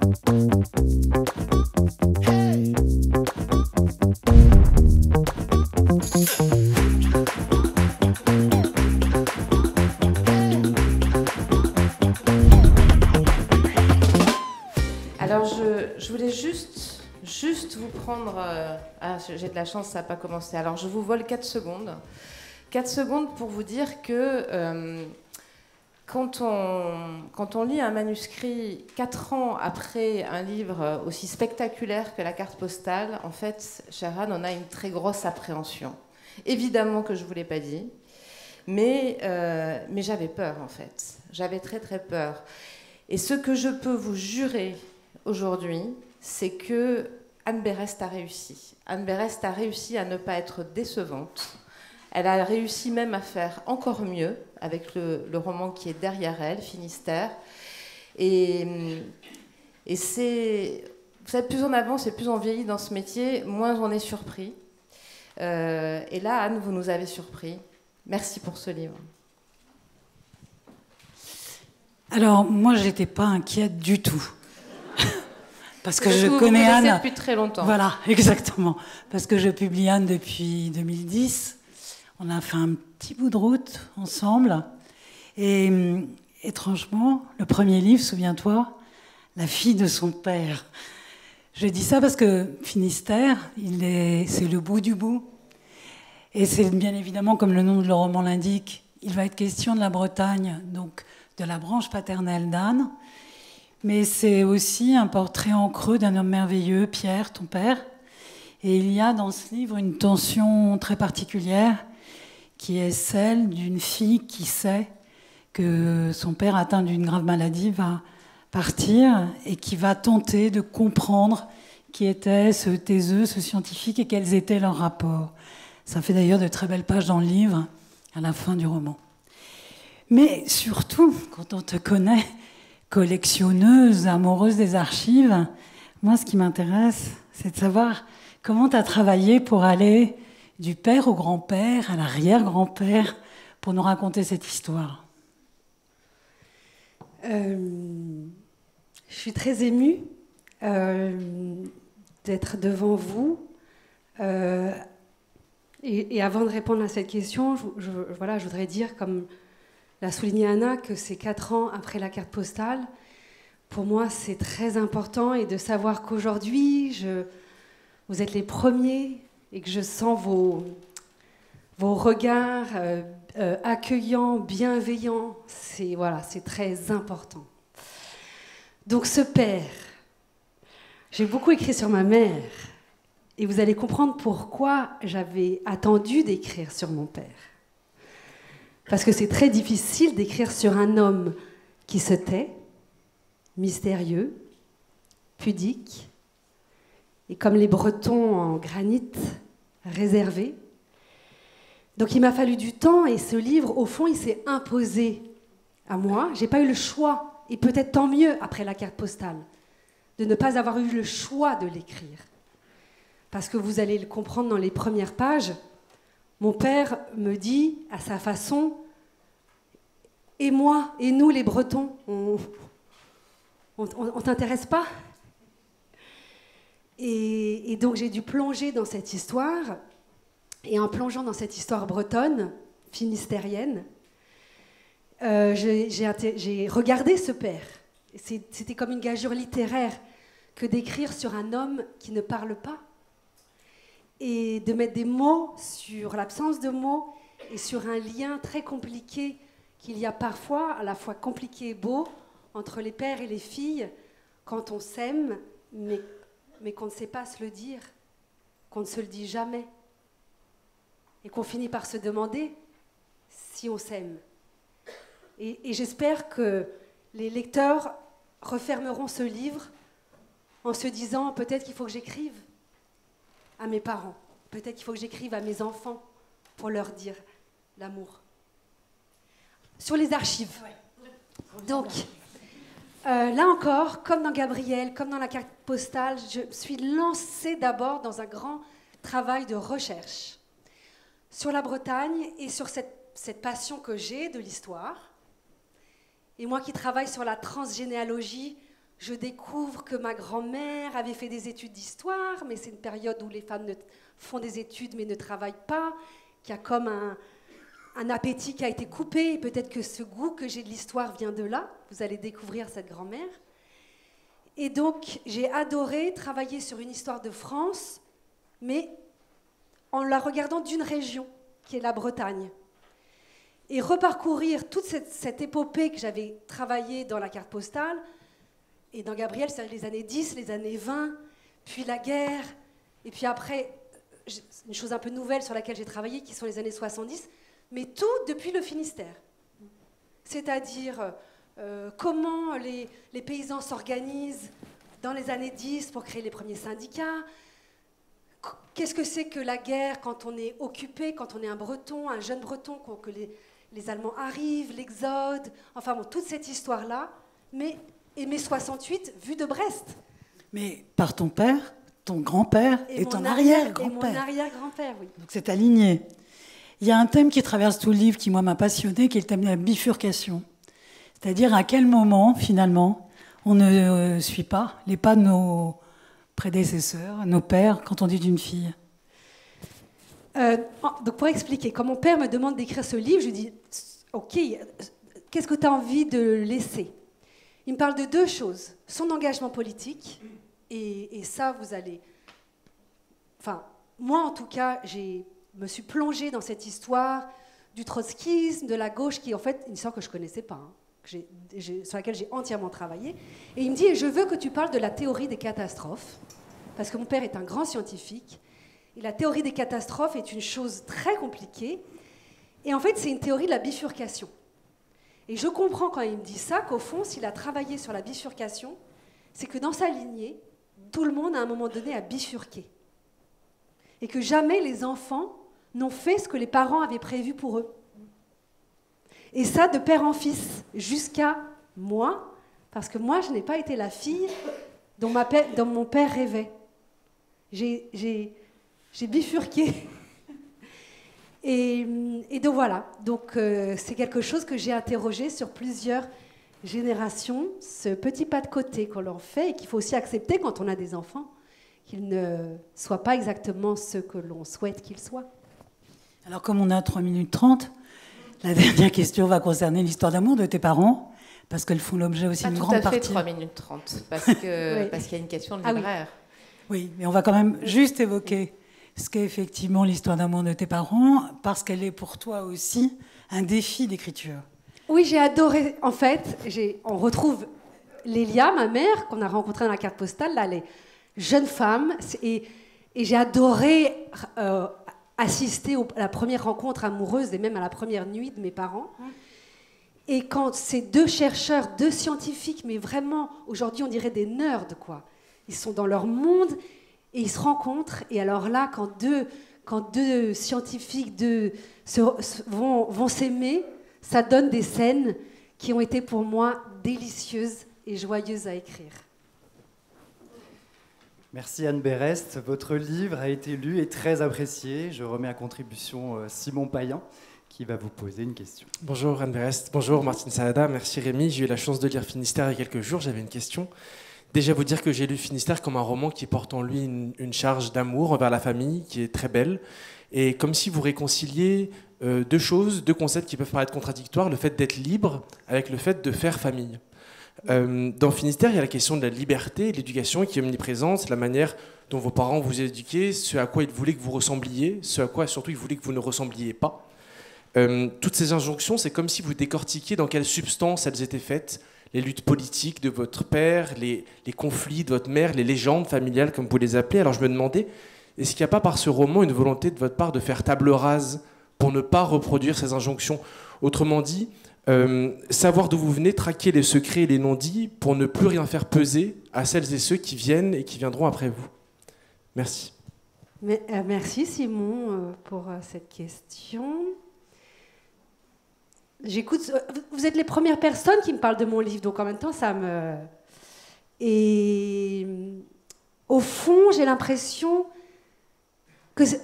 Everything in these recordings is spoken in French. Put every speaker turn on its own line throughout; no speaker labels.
Alors, je voulais juste vous prendre... j'ai de la chance, ça n'a pas commencé. Alors, je vous vole 4 secondes. 4 secondes pour vous dire que quand on lit un manuscrit 4 ans après un livre aussi spectaculaire que la carte postale, en fait, cher Anne, on a une très grosse appréhension. Évidemment que je ne vous l'ai pas dit, mais j'avais peur, en fait. J'avais très, très peur. Et ce que je peux vous jurer aujourd'hui, c'est que Anne Berest a réussi. Anne Berest a réussi à ne pas être décevante. Elle a réussi même à faire encore mieux avec le roman qui est derrière elle, Finistère. Et c'est... Vous savez, plus on avance et plus on vieillit dans ce métier, moins on est surpris. Et là, Anne, vous nous avez surpris. Merci pour ce livre.
Alors, moi, je n'étais pas inquiète du tout. Parce que je
vous
connais
vous
Anne
depuis très longtemps.
Voilà, exactement. Parce que je publie Anne depuis 2010. On a fait un petit bout de route ensemble. Et étrangement, le premier livre, souviens-toi, la fille de son père. Je dis ça parce que Finistère, c'est le bout du bout. Et c'est bien évidemment, comme le nom de le roman l'indique, il va être question de la Bretagne, donc de la branche paternelle d'Anne. Mais c'est aussi un portrait en creux d'un homme merveilleux, Pierre, ton père. Et il y a dans ce livre une tension très particulière qui est celle d'une fille qui sait que son père, atteint d'une grave maladie, va partir et qui va tenter de comprendre qui était ce taiseux, ce scientifique et quels étaient leurs rapports. Ça fait d'ailleurs de très belles pages dans le livre à la fin du roman. Mais surtout, quand on te connaît, collectionneuse, amoureuse des archives, moi, ce qui m'intéresse, c'est de savoir comment tu as travaillé pour aller du père au grand-père, à l'arrière-grand-père, pour nous raconter cette histoire.
Je suis très émue d'être devant vous. Et avant de répondre à cette question, je voudrais dire, comme l'a souligné Anna, que c'est 4 ans après la carte postale. Pour moi, c'est très important, et de savoir qu'aujourd'hui, vous êtes les premiers et que je sens vos regards accueillants, bienveillants. C'est très important. Donc ce père, j'ai beaucoup écrit sur ma mère, et vous allez comprendre pourquoi j'avais attendu d'écrire sur mon père. Parce que c'est très difficile d'écrire sur un homme qui se tait, mystérieux, pudique, et comme les Bretons en granit, réservé. Donc il m'a fallu du temps, et ce livre, au fond, il s'est imposé à moi. J'ai pas eu le choix, et peut-être tant mieux après la carte postale, de ne pas avoir eu le choix de l'écrire. Parce que vous allez le comprendre dans les premières pages, mon père me dit, à sa façon, et moi, et nous les Bretons, on t'intéresse pas ? Et donc j'ai dû plonger dans cette histoire, et en plongeant dans cette histoire bretonne, finistérienne, j'ai regardé ce père. C'était comme une gageure littéraire que d'écrire sur un homme qui ne parle pas, et de mettre des mots sur l'absence de mots et sur un lien très compliqué qu'il y a parfois, à la fois compliqué et beau, entre les pères et les filles, quand on s'aime, mais qu'on ne sait pas se le dire, qu'on ne se le dit jamais, et qu'on finit par se demander si on s'aime. Et j'espère que les lecteurs refermeront ce livre en se disant, peut-être qu'il faut que j'écrive à mes parents, peut-être qu'il faut que j'écrive à mes enfants pour leur dire l'amour. Sur les archives. Donc, là encore, comme dans Gabriel, comme dans la carte postale, je suis lancée d'abord dans un grand travail de recherche sur la Bretagne et sur cette passion que j'ai de l'histoire. Et moi qui travaille sur la transgénéalogie je découvre que ma grand-mère avait fait des études d'histoire, mais c'est une période où les femmes font des études mais ne travaillent pas, qu'il y a comme un appétit qui a été coupé, et peut-être que ce goût que j'ai de l'histoire vient de là. Vous allez découvrir cette grand-mère. Et donc, j'ai adoré travailler sur une histoire de France, mais en la regardant d'une région, qui est la Bretagne. Et reparcourir toute cette épopée que j'avais travaillée dans la carte postale, et dans Gabriel, c'est les années 10, les années 20, puis la guerre, et puis après, une chose un peu nouvelle sur laquelle j'ai travaillé, qui sont les années 70, mais tout depuis le Finistère. C'est-à-dire comment les paysans s'organisent dans les années 10 pour créer les premiers syndicats. Qu'est-ce que c'est que la guerre quand on est occupé, quand on est un Breton, un jeune Breton, que les Allemands arrivent, l'exode, enfin bon, toute cette histoire-là, mais mai 68, vue de Brest.
Mais par ton père, ton grand-père et ton arrière-grand-père.
Et mon arrière-grand-père, oui.
Donc c'est aligné. Il y a un thème qui traverse tout le livre qui, moi, m'a passionné, qui est le thème de la bifurcation. C'est-à-dire à quel moment, finalement, on ne suit pas les pas de nos prédécesseurs, nos pères, quand on dit d'une fille.
Donc pour expliquer, quand mon père me demande d'écrire ce livre, je lui dis « Ok, qu'est-ce que tu as envie de laisser ?» Il me parle de deux choses. Son engagement politique, et ça, vous allez... Enfin, moi, en tout cas, me suis plongée dans cette histoire du trotskisme, de la gauche, qui est en fait une histoire que je ne connaissais pas, hein, sur laquelle j'ai entièrement travaillé. Et il me dit, je veux que tu parles de la théorie des catastrophes, parce que mon père est un grand scientifique, et la théorie des catastrophes est une chose très compliquée, et en fait, c'est une théorie de la bifurcation. Et je comprends quand il me dit ça, qu'au fond, s'il a travaillé sur la bifurcation, c'est que dans sa lignée, tout le monde, à un moment donné, a bifurqué. Et que jamais les enfants n'ont fait ce que les parents avaient prévu pour eux. Et ça, de père en fils, jusqu'à moi, parce que moi, je n'ai pas été la fille dont mon père rêvait. J'ai bifurqué. Et donc voilà, c'est quelque chose que j'ai interrogé sur plusieurs générations, ce petit pas de côté qu'on leur fait et qu'il faut aussi accepter quand on a des enfants, qu'ils ne soient pas exactement ce que l'on souhaite qu'ils soient.
Alors comme on a 3 minutes 30, la dernière question va concerner l'histoire d'amour de tes parents, parce qu'elles font l'objet aussi d'une grande partie.
Pas tout à fait 3 minutes 30, parce qu'il y a une question de libraire.
Oui, mais on va quand même juste évoquer ce qu'est effectivement l'histoire d'amour de tes parents, parce qu'elle est pour toi aussi un défi d'écriture.
Oui, j'ai adoré. En fait, on retrouve Lélia, ma mère, qu'on a rencontrée dans la carte postale, là, les jeunes femmes, et j'ai adoré assister à la première rencontre amoureuse et même à la première nuit de mes parents. Et quand ces deux chercheurs, deux scientifiques, mais vraiment, aujourd'hui, on dirait des nerds, quoi. Ils sont dans leur monde et ils se rencontrent. Et alors là, quand deux scientifiques vont s'aimer, ça donne des scènes qui ont été pour moi délicieuses et joyeuses à écrire.
Merci Anne Berest. Votre livre a été lu et très apprécié. Je remets à contribution Simon Payen qui va vous poser une question.
Bonjour Anne Berest, bonjour Martine Saada, merci Rémi. J'ai eu la chance de lire Finistère il y a quelques jours, j'avais une question. Déjà vous dire que j'ai lu Finistère comme un roman qui porte en lui une charge d'amour envers la famille qui est très belle. Et comme si vous réconciliez deux choses, deux concepts qui peuvent paraître contradictoires, le fait d'être libre avec le fait de faire famille. Dans Finistère, il y a la question de la liberté et de l'éducation qui est omniprésente, la manière dont vos parents vous éduquaient, ce à quoi ils voulaient que vous ressembliez, ce à quoi surtout ils voulaient que vous ne ressembliez pas. Toutes ces injonctions, c'est comme si vous décortiquiez dans quelle substance elles étaient faites, les luttes politiques de votre père, les conflits de votre mère, les légendes familiales, comme vous les appelez. Alors je me demandais, est-ce qu'il n'y a pas par ce roman une volonté de votre part de faire table rase pour ne pas reproduire ces injonctions? Autrement dit, savoir d'où vous venez, traquer les secrets et les non-dits pour ne plus rien faire peser à celles et ceux qui viennent et qui viendront après vous. Merci.
Merci Simon pour cette question. J'écoute. Vous êtes les premières personnes qui me parlent de mon livre, donc en même temps, ça me... Et au fond, j'ai l'impression que c'est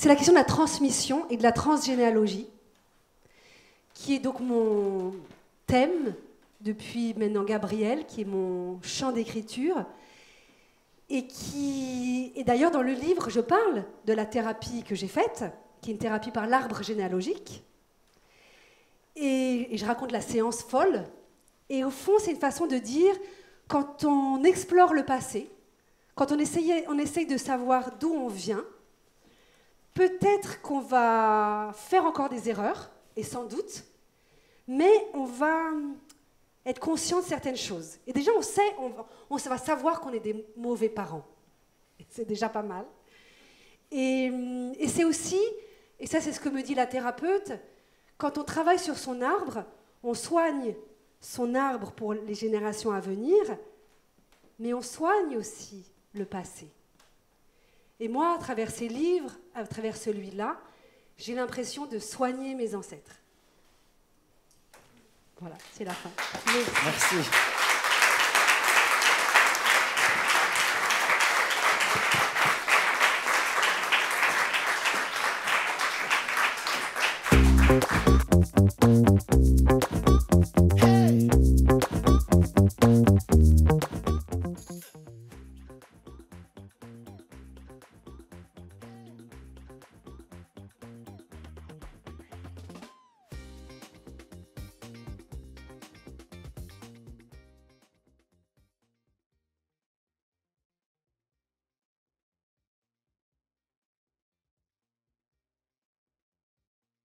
la question de la transmission et de la transgénéalogie, qui est donc mon thème depuis maintenant Gabriel, qui est mon champ d'écriture. Et d'ailleurs, dans le livre, je parle de la thérapie que j'ai faite, qui est une thérapie par l'arbre généalogique. Et je raconte la séance folle. Et au fond, c'est une façon de dire, quand on explore le passé, quand on essaye de savoir d'où on vient, peut-être qu'on va faire encore des erreurs, et sans doute, mais on va être conscient de certaines choses. Et déjà, on va savoir qu'on est des mauvais parents. C'est déjà pas mal. Et c'est aussi, et ça c'est ce que me dit la thérapeute, quand on travaille sur son arbre, on soigne son arbre pour les générations à venir, mais on soigne aussi le passé. Et moi, à travers ces livres, à travers celui-là, j'ai l'impression de soigner mes ancêtres. Voilà, c'est la fin.
Merci.
Hey.